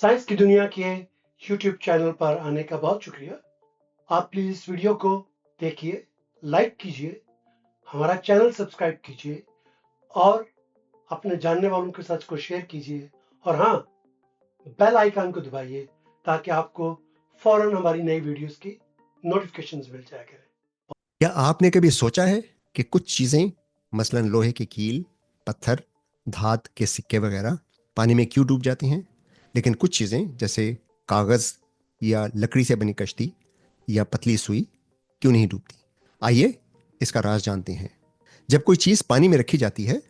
Science की दुनिया के YouTube चैनल पर आने का बहुत शुक्रिया। आप प्लीज़ इस वीडियो को देखिए, लाइक कीजिए, हमारा चैनल सब्सक्राइब कीजिए और अपने जानने वालों के साथ इसको शेयर कीजिए। और हाँ, बेल आइकन को दबाइए ताकि आपको फौरन हमारी नई वीडियोस की नोटिफिकेशंस मिल जाया करें। क्या आपने कभी सोचा है कि कुछ चीज़ें मसलन लोहे की कील, पत्थर, धात के सिक्के वगैरह पानी में क्यों डूब जाती हैं, लेकिन कुछ चीज़ें जैसे कागज़ या लकड़ी से बनी कश्ती या पतली सुई क्यों नहीं डूबती? आइए इसका राज जानते हैं। जब कोई चीज़ पानी में रखी जाती है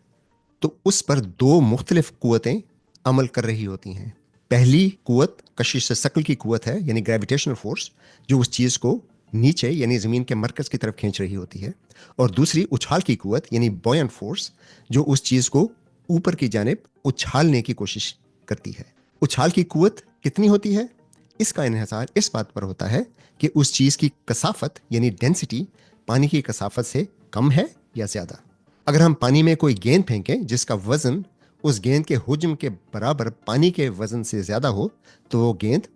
तो उस पर दो मुख्तलिफ कुव्वतें अमल कर रही होती हैं। पहली कुव्वत कशिश शकल की कुव्वत है, यानी ग्रेविटेशनल फोर्स, जो उस चीज़ को नीचे यानी ज़मीन के मरकज़ की तरफ खींच रही होती है। और दूसरी उछाल की कुव्वत यानी बॉयंट फोर्स, जो उस चीज़ को ऊपर की जानिब उछालने की कोशिश करती है। उछाल की कुव्वत कितनी होती है? इसका इन्हिसार इस बात पर होता है कि उस चीज़ की कसाफत यानी डेंसिटी पानी की कसाफत से कम है या ज़्यादा। अगर हम पानी में कोई गेंद फेंकें जिसका वजन उस गेंद के हुज्म के बराबर पानी के वजन से ज्यादा हो तो वो गेंद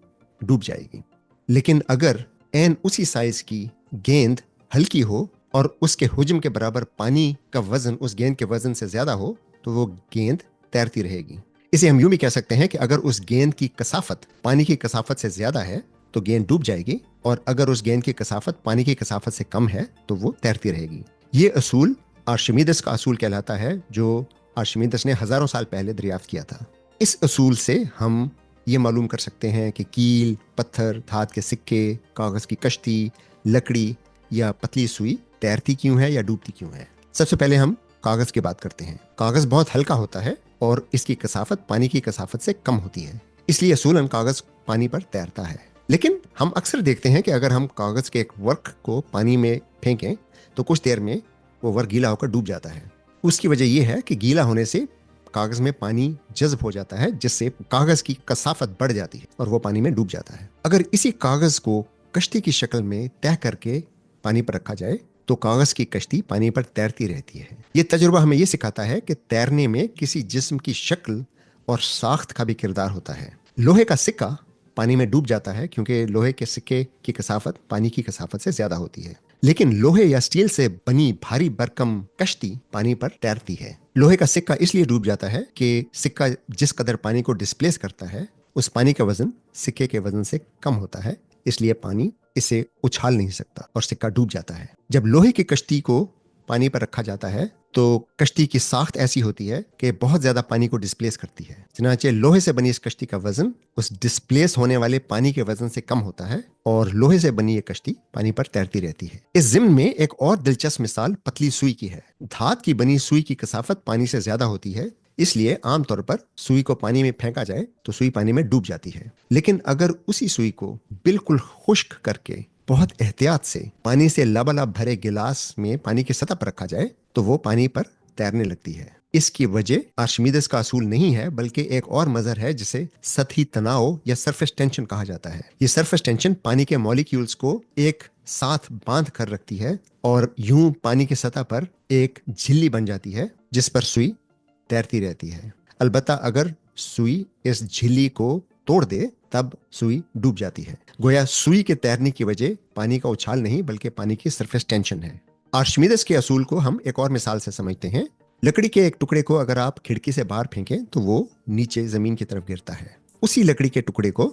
डूब जाएगी। लेकिन अगर एन उसी साइज की गेंद हल्की हो और उसके हुज्म के बराबर पानी का वजन उस गेंद के वजन से ज्यादा हो तो वो गेंद तैरती रहेगी। इसे हम यूं भी कह सकते हैं कि अगर उस गेंद की कसाफत पानी की कसाफत से ज्यादा है तो गेंद डूब जाएगी, और अगर उस गेंद की कसाफत पानी की कसाफत से कम है तो वो तैरती रहेगी। ये असूल आर्शिमीदेस का असूल कहलाता है, जो आर्शिमीदेस ने हजारों साल पहले दरियाफ्त किया था। इस असूल से हम ये मालूम कर सकते हैं कि कील, पत्थर, धात के सिक्के, कागज की कश्ती, लकड़ी या पतली सुई तैरती क्यों है या डूबती क्यों है। सबसे पहले हम कागज की बात करते हैं। कागज बहुत हल्का होता है और इसकी कसाफत पानी की कसाफत से कम होती है, इसलिए असूलन कागज पानी पर तैरता है। लेकिन हम अक्सर देखते हैं कि अगर हम कागज के एक वर्क को पानी में फेंकें तो कुछ देर में वो वर्क गीला होकर डूब जाता है। उसकी वजह यह है कि गीला होने से कागज में पानी जज्ब हो जाता है, जिससे कागज की कसाफत बढ़ जाती है और वो पानी में डूब जाता है। अगर इसी कागज को कश्ती की शक्ल में तह करके पानी पर रखा जाए तो कागज की कश्ती पानी पर तैरती रहती है। ये तजुर्बा हमें यह सिखाता है कि तैरने में किसी जिस्म की शक्ल और साख्त का भी किरदार होता है। लोहे का सिक्का पानी में डूब जाता है क्योंकि लोहे के सिक्के की कसाफत पानी की कसाफत से ज्यादा होती है, लेकिन लोहे या स्टील से बनी भारी भरकम कश्ती पानी पर तैरती है। लोहे का सिक्का इसलिए डूब जाता है कि सिक्का जिस कदर पानी को डिस्प्लेस करता है उस पानी का वजन सिक्के के वजन से कम होता है, इसलिए पानी इसे उछाल नहीं सकता और सिक्का डूब जाता है। जब लोहे की कश्ती को पानी पर रखा जाता है तो कश्ती की साख्त ऐसी होती है कि बहुत ज्यादा पानी को डिस्प्लेस करती है। चनाचे लोहे से बनी इस कश्ती का वजन उस डिस्प्लेस होने वाले पानी के वजन से कम होता है और लोहे से बनी ये कश्ती पानी पर तैरती रहती है। इस ज़िम्न में एक और दिलचस्प मिसाल पतली सुई की है। धात की बनी सुई की कसाफत पानी से ज्यादा होती है, इसलिए आमतौर पर सुई को पानी में फेंका जाए तो सुई पानी में डूब जाती है। लेकिन अगर उसी सुई को बिल्कुल खुश्क करके बहुत एहतियात से पानी से लबालब भरे गिलास में पानी की सतह पर रखा जाए तो वो पानी पर तैरने लगती है। इसकी वजह आर्शिमीदेस का असूल नहीं है, बल्कि एक और मजहर है जिसे सतही तनाव या सरफेस टेंशन कहा जाता है। ये सरफेस टेंशन पानी के मॉलिक्यूल्स को एक साथ बांध कर रखती है और यूं पानी की सतह पर एक झिल्ली बन जाती है जिस पर सुई तैरती रहती है। अलबत्ता अगर सुई इस झिल्ली को तोड़ दे तब सुई डूब जाती है। गोया सुई के तैरने की वजह पानी का उछाल नहीं बल्कि पानी की सरफेस टेंशन है। आर्शिमीदेस के असूल को हम एक और मिसाल से समझते हैं। लकड़ी के एक टुकड़े को अगर आप खिड़की से बाहर फेंकें तो वो नीचे जमीन की तरफ गिरता है। उसी लकड़ी के टुकड़े को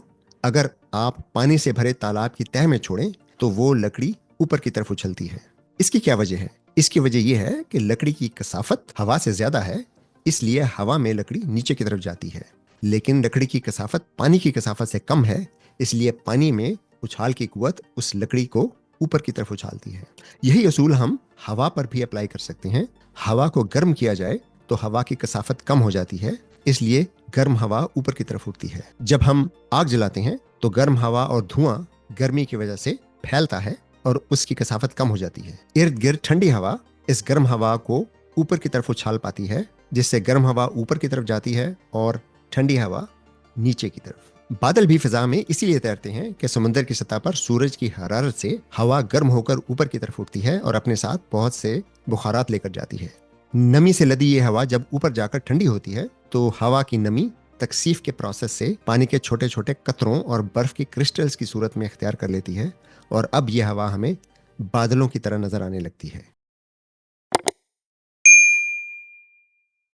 अगर आप पानी से भरे तालाब की तह में छोड़ें तो वो लकड़ी ऊपर की तरफ उछलती है। इसकी क्या वजह है? इसकी वजह यह है कि लकड़ी की कसाफत हवा से ज्यादा है, इसलिए हवा में लकड़ी नीचे की तरफ जाती है। लेकिन लकड़ी की कसाफत पानी की कसाफत से कम है, इसलिए पानी में उछाल की कुव्वत उस लकड़ी को ऊपर की तरफ उछालती है। यही असूल हम हवा पर भी अप्लाई कर सकते हैं। हवा को गर्म किया जाए तो हवा की कसाफत कम हो जाती है, इसलिए गर्म हवा ऊपर की तरफ उठती है। जब हम आग जलाते हैं तो गर्म हवा और धुआं गर्मी की वजह से फैलता है और उसकी कसाफत कम हो जाती है। इर्द गिर्द ठंडी हवा इस गर्म हवा को ऊपर की तरफ उछाल पाती है, जिससे गर्म हवा ऊपर की तरफ जाती है और ठंडी हवा नीचे की तरफ। बादल भी फिजा में इसीलिए तैरते हैं कि समुद्र की सतह पर सूरज की हरारत से हवा गर्म होकर ऊपर की तरफ उठती है और अपने साथ बहुत से बुखारात लेकर जाती है। नमी से लदी ये हवा जब ऊपर जाकर ठंडी होती है तो हवा की नमी تکثیف کے پروسیس سے پانی کے چھوٹے چھوٹے قطروں اور برف کی کرسٹلز کی صورت میں اختیار کر لیتی ہے، اور اب یہ ہوا ہمیں بادلوں کی طرح نظر آنے لگتی ہے۔